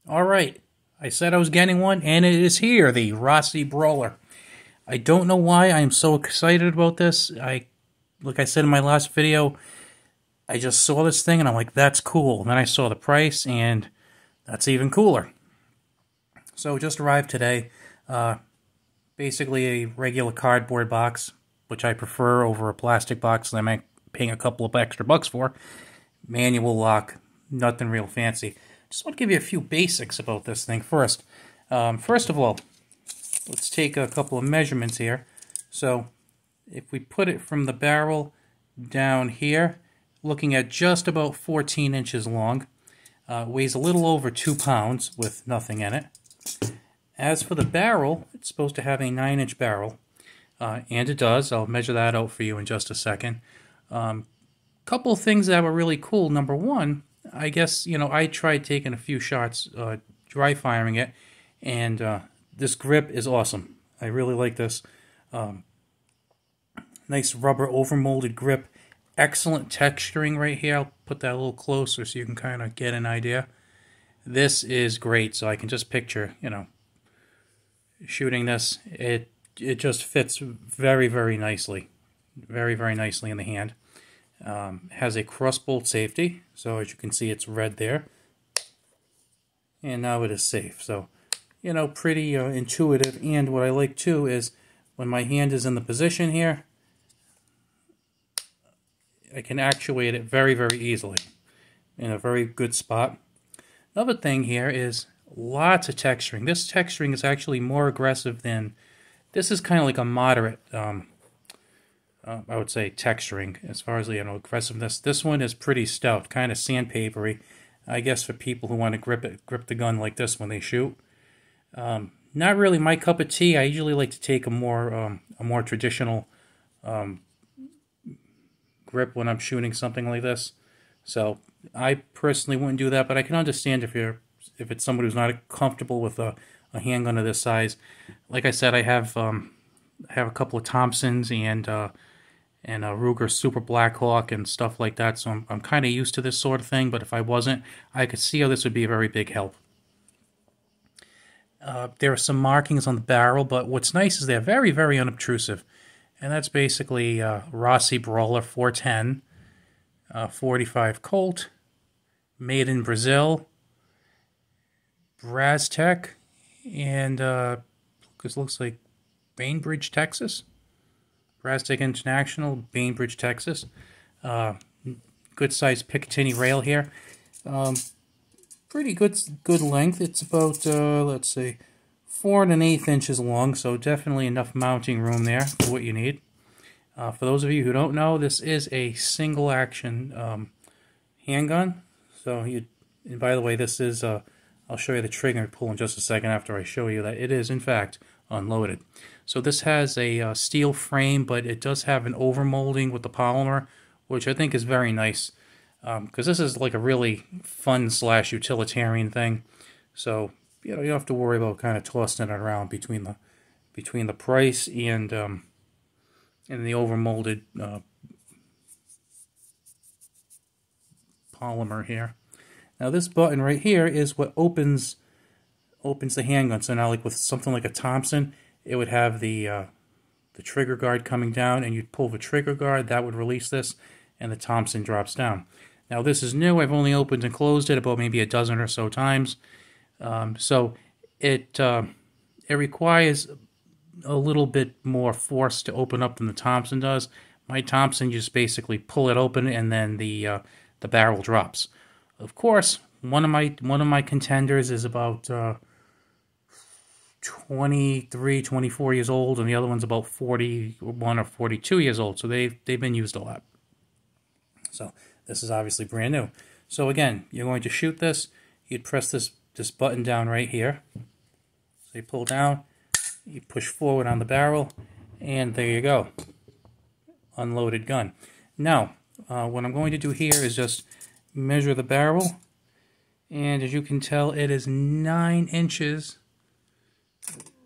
Alright, I said I was getting one, and it is here, the Rossi Brawler. I don't know why I am so excited about this. Like I said in my last video, I just saw this thing and I'm like, that's cool. And then I saw the price and that's even cooler. So it just arrived today. Basically a regular cardboard box, which I prefer over a plastic box that I'm paying a couple of extra bucks for. Manual lock, nothing real fancy. Just want to give you a few basics about this thing first. First of all, let's take a couple of measurements here. So if we put it from the barrel down here, looking at just about 14 inches long, weighs a little over 2 pounds with nothing in it. As for the barrel, it's supposed to have a 9-inch barrel, and it does. I'll measure that out for you in just a second. Couple of things that were really cool. Number one, I guess, I tried taking a few shots, dry firing it, and this grip is awesome. I really like this. Nice rubber overmolded grip. Excellent texturing right here. I'll put that a little closer so you can kind of get an idea. This is great, so I can just picture, shooting this. It just fits very, very nicely. Very, very nicely in the hand. Has a cross bolt safety, so as you can see it's red there. And now it is safe. So, pretty intuitive. And what I like too is when my hand is in the position here, I can actuate it very, very easily in a very good spot. Another thing here is lots of texturing. This texturing is actually more aggressive than, this is kind of like a moderate, I would say, texturing as far as, aggressiveness. This one is pretty stout, kind of sandpapery, I guess, for people who want to grip the gun like this when they shoot. Not really my cup of tea. I usually like to take a more traditional grip when I'm shooting something like this. So I personally wouldn't do that, but I can understand if it's somebody who's not comfortable with a handgun of this size. Like I said, I have a couple of Thompsons and a Ruger Super Blackhawk and stuff like that, so I'm kind of used to this sort of thing, but if I wasn't, I could see how this would be a very big help. There are some markings on the barrel, but what's nice is they're very, very unobtrusive. And that's basically Rossi Brawler 410, 45 Colt, made in Brazil, Brastek, and this looks like Bainbridge, Texas. Brastek International, Bainbridge, Texas. Good sized Picatinny rail here. Pretty good length. It's about, let's see, 4 1/8 inches long, so definitely enough mounting room there for what you need. For those of you who don't know, this is a single action handgun. So and by the way, this is, I'll show you the trigger pull in just a second after I show you that it is, in fact, unloaded. So this has a steel frame, but it does have an overmolding with the polymer, which I think is very nice, because this is like a really fun / utilitarian thing. So you don't have to worry about kind of tossing it around between the price and the overmolded polymer here. Now this button right here is what opens the handgun. So now, like with something like a Thompson, it would have the trigger guard coming down, and you'd pull the trigger guard, that would release this, and the Thompson drops down. Now this is new. I've only opened and closed it about maybe a dozen or so times. So it requires a little bit more force to open up than the Thompson does. My Thompson, you just basically pull it open and then the barrel drops. Of course, one of my contenders is about 23, 24 years old, and the other one's about 41 or 42 years old. So they've been used a lot. So this is obviously brand new. So again, you're going to shoot this. You'd press this button down right here. So you pull down, you push forward on the barrel, and there you go. Unloaded gun. Now, what I'm going to do here is just measure the barrel, and as you can tell, it is 9 inches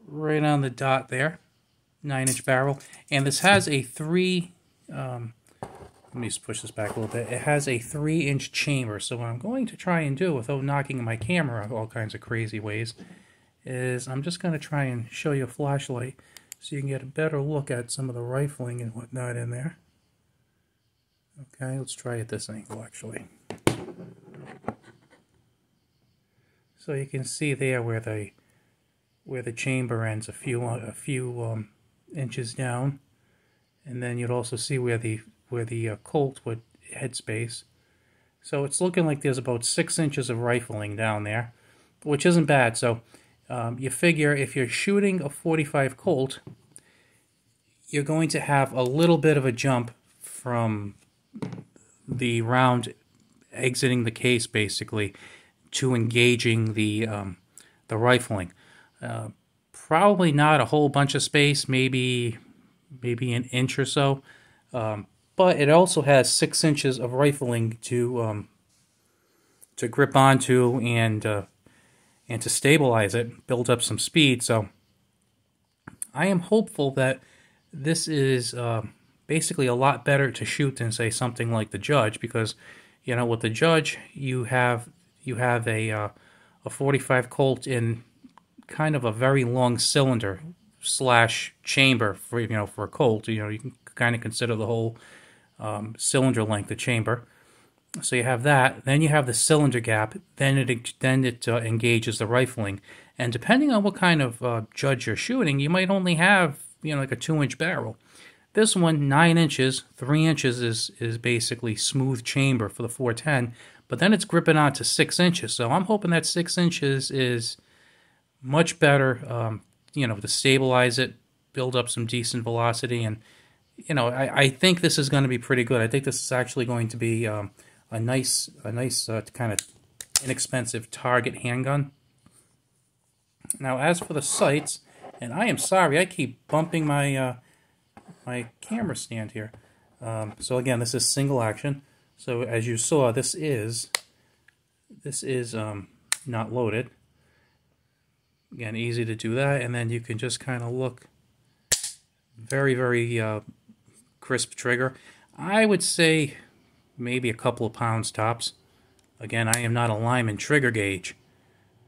right on the dot there. 9-inch barrel, and this has a 3 let me just push this back a little bit. It has a 3-inch chamber. So what I'm going to try and do, without knocking my camera all kinds of crazy ways, is I'm just going to try and show you a flashlight so you can get a better look at some of the rifling and whatnot in there. Okay, let's try it this angle actually. So you can see there where the chamber ends, a few inches down, and then you'd also see where the Colt would headspace. So it's looking like there's about 6 inches of rifling down there, which isn't bad. So you figure if you're shooting a .45 Colt, you're going to have a little bit of a jump from the round exiting the case, basically, to engaging the rifling. Probably not a whole bunch of space, maybe an inch or so, but it also has 6 inches of rifling to grip onto and to stabilize it, build up some speed. So I am hopeful that this is basically a lot better to shoot than, say, something like the Judge, because you know with the Judge you have a .45 Colt in kind of a very long cylinder / chamber for for a Colt. You can kind of consider the whole cylinder length a chamber. So you have that, then you have the cylinder gap, then it engages the rifling, and depending on what kind of Judge you're shooting, you might only have like a 2-inch barrel. This one, 9 inches, 3 inches is basically smooth chamber for the 410, but then it's gripping on to 6 inches. So I'm hoping that 6 inches is much better, to stabilize it, build up some decent velocity, and I think this is going to be pretty good. I think this is actually going to be a nice kind of inexpensive target handgun. Now, as for the sights, and I am sorry, I keep bumping my my camera stand here. So again, this is single action. So as you saw, this is not loaded. Again, easy to do that, and then you can just kind of look. Very, very crisp trigger. I would say maybe a couple of pounds tops. Again, I am not a Lyman trigger gauge,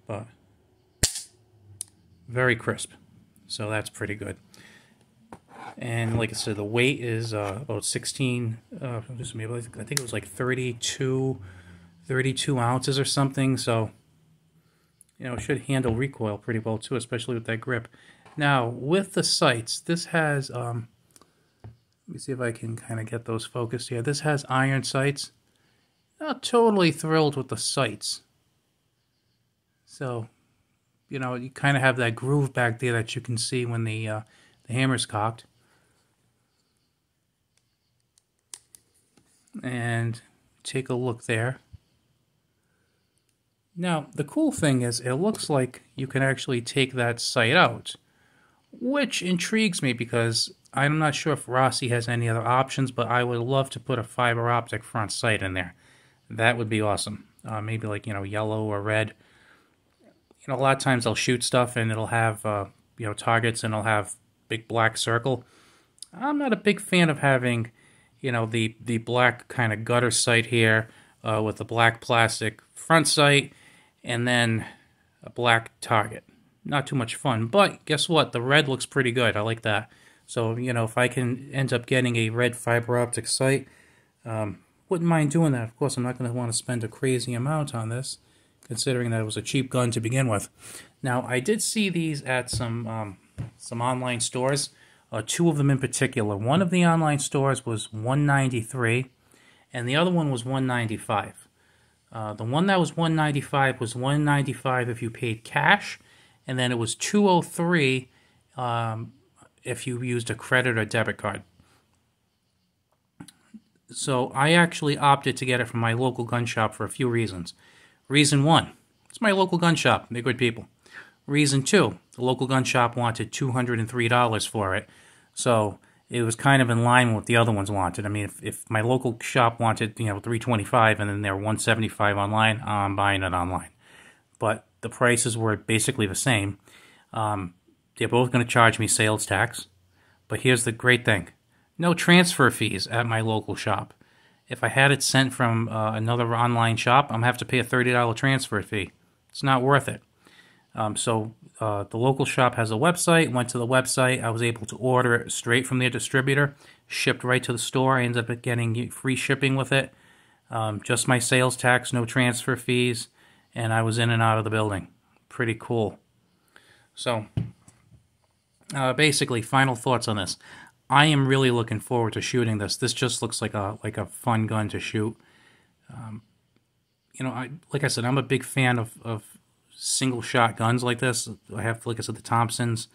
but very crisp. So that's pretty good. And like I said, the weight is about 16, I think it was like 32 ounces or something. So, it should handle recoil pretty well too, especially with that grip. Now, with the sights, this has, let me see if I can kind of get those focused here. This has iron sights. Not totally thrilled with the sights. So, you kind of have that groove back there that you can see when the hammer's cocked. And take a look there. Now, the cool thing is it looks like you can actually take that sight out, which intrigues me because I'm not sure if Rossi has any other options, but I would love to put a fiber optic front sight in there. That would be awesome. Maybe like, yellow or red. A lot of times I'll shoot stuff and it'll have, targets and it'll have big black circle. I'm not a big fan of having, the black kind of gutter sight here with the black plastic front sight and then a black target. Not too much fun, but guess what? The red looks pretty good. I like that. So, if I can end up getting a red fiber optic sight, wouldn't mind doing that. Of course, I'm not going to want to spend a crazy amount on this, considering that it was a cheap gun to begin with. Now, I did see these at some online stores, 2 of them in particular. One of the online stores was $193, and the other one was $195. The one that was $195 was $195 if you paid cash, and then it was $203 if you used a credit or debit card. So I actually opted to get it from my local gun shop for a few reasons. Reason 1, it's my local gun shop. They're good people. Reason 2, the local gun shop wanted $203 for it. So it was kind of in line with what the other ones wanted. I mean, if my local shop wanted, $325 and then they're $175 online, I'm buying it online. But the prices were basically the same. They're both going to charge me sales tax. But here's the great thing. No transfer fees at my local shop. if I had it sent from another online shop, I'm going to have to pay a $30 transfer fee. It's not worth it. So the local shop has a website. Went to the website. I was able to order it straight from their distributor, shipped right to the store. I ended up getting free shipping with it. Just my sales tax, no transfer fees, and I was in and out of the building. Pretty cool. So basically, final thoughts on this. I am really looking forward to shooting this. This just looks like a fun gun to shoot. You know, like I said, I'm a big fan of single shot guns like this. I have, like I said, the Thompsons,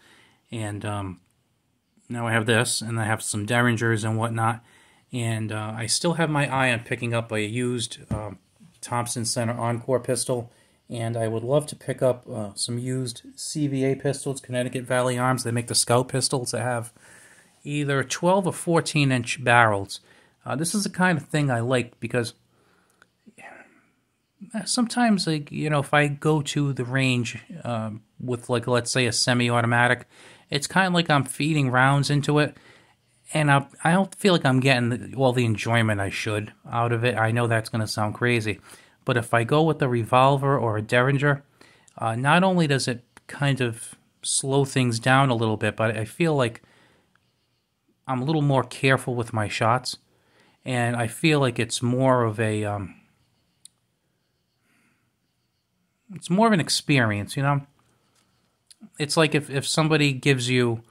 and now I have this, and I have some Derringers and whatnot. And I still have my eye on picking up a used Thompson Center Encore pistol, and I would love to pick up some used CVA pistols, Connecticut Valley Arms. They make the Scout pistols that have either 12 or 14-inch barrels. This is the kind of thing I like because sometimes, like, you know, if I go to the range with, like, let's say a semi-automatic, it's kind of like I'm feeding rounds into it, and I don't feel like I'm getting all the enjoyment I should out of it. I know that's going to sound crazy, but if I go with a revolver or a Derringer, not only does it kind of slow things down a little bit, but I feel like I'm a little more careful with my shots, and I feel like it's more of a it's more of an experience, you know? It's like if somebody gives you,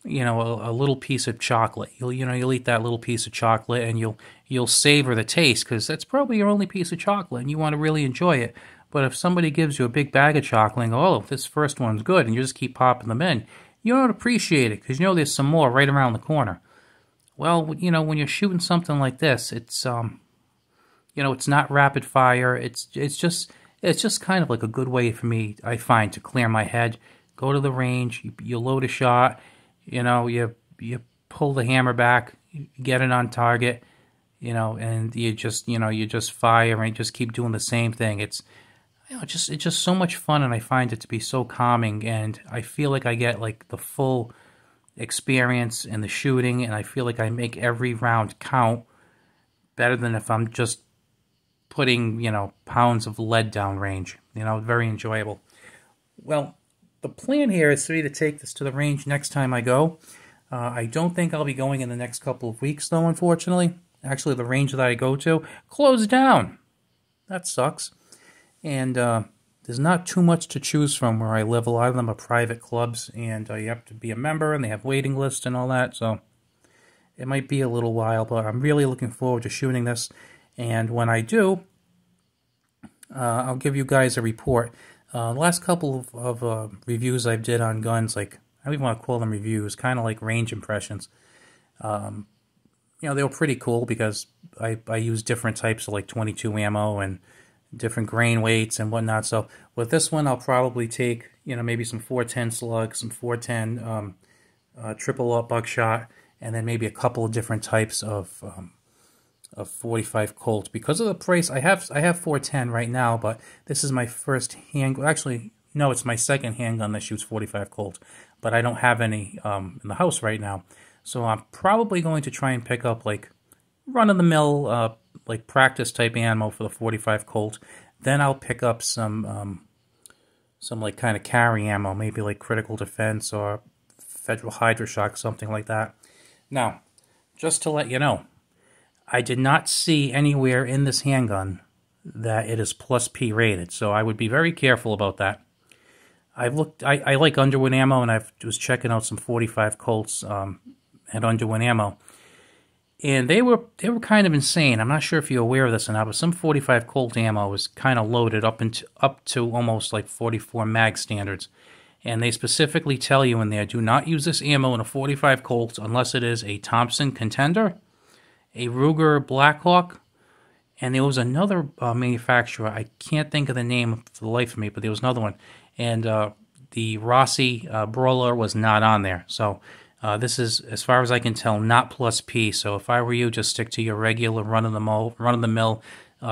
you know, a little piece of chocolate. You'll eat that little piece of chocolate, and you'll savor the taste, because that's probably your only piece of chocolate, and you want to really enjoy it. But if somebody gives you a big bag of chocolate and go, oh, this first one's good, and you just keep popping them in, you don't appreciate it, because you know there's some more right around the corner. Well, you know, when you're shooting something like this, it's you know, it's not rapid fire. It's just kind of like a good way for me, I find, to clear my head. Go to the range, you load a shot, you know, you pull the hammer back, you get it on target, you know, and you just fire and just keep doing the same thing. It's, you know, it's just so much fun, and I find it to be so calming, and I feel like I get like the full experience in the shooting, and I feel like I make every round count better than if I'm just putting, you know, pounds of lead down range. You know, very enjoyable. Well, the plan here is for me to take this to the range next time I go. I don't think I'll be going in the next couple of weeks, though, unfortunately. Actually, the range that I go to closed down. That sucks. And there's not too much to choose from where I live. A lot of them are private clubs, and you have to be a member, and they have waiting lists and all that. So it might be a little while, but I'm really looking forward to shooting this. And when I do, I'll give you guys a report. The last couple of reviews I've did on guns, like, I don't even want to call them reviews, kind of like range impressions. You know, they were pretty cool because I use different types of, like, 22 ammo and different grain weights and whatnot. So with this one, I'll probably take, you know, maybe some 410 slug, some 410 triple up buckshot, and then maybe a couple of different types of 45 Colt. Because of the price, I have 410 right now, but this is my first handgun. Actually, no, it's my second handgun that shoots 45 Colt, but I don't have any in the house right now. So I'm probably going to try and pick up like run-of-the-mill like practice type ammo for the 45 Colt. Then I'll pick up some like kind of carry ammo, maybe like Critical Defense or Federal Hydroshock, something like that. Now, just to let you know, I did not see anywhere in this handgun that it is plus P rated, so I would be very careful about that. I've looked. I like Underwood ammo, and I was checking out some 45 Colts at Underwood ammo, and they were kind of insane. I'm not sure if you're aware of this or not, but some 45 Colt ammo was kind of loaded up to almost like 44 mag standards, and they specifically tell you in there, do not use this ammo in a 45 Colt unless it is a Thompson Contender, a Ruger Blackhawk, and there was another manufacturer. I can't think of the name for the life of me, but there was another one. And the Rossi Brawler was not on there. So this is, as far as I can tell, not plus P. So if I were you, just stick to your regular run-of-the-mill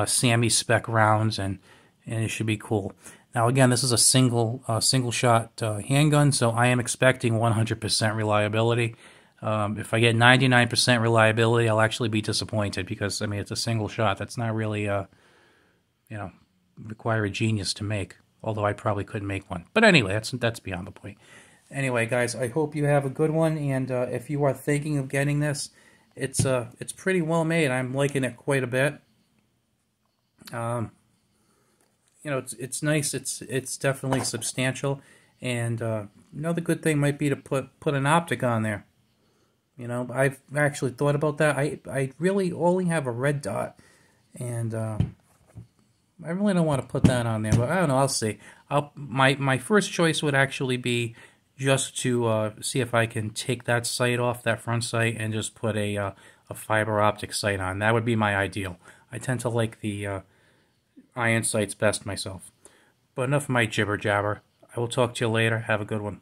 Sammy spec rounds, and it should be cool. Now again, this is a single shot handgun, so I am expecting 100% reliability. If I get 99% reliability, I'll actually be disappointed because, I mean, it's a single shot. That's not really, require a genius to make. Although I probably couldn't make one. But anyway, that's beyond the point. Anyway, guys, I hope you have a good one. And if you are thinking of getting this, it's pretty well made. I'm liking it quite a bit. It's nice. It's definitely substantial. And another good thing might be to put an optic on there. I've actually thought about that. I really only have a red dot, and I really don't want to put that on there. But I don't know. I'll see. My first choice would actually be just to see if I can take that sight off, that front sight, and just put a fiber optic sight on. That would be my ideal. I tend to like the iron sights best myself. But enough of my jibber jabber. I will talk to you later. Have a good one.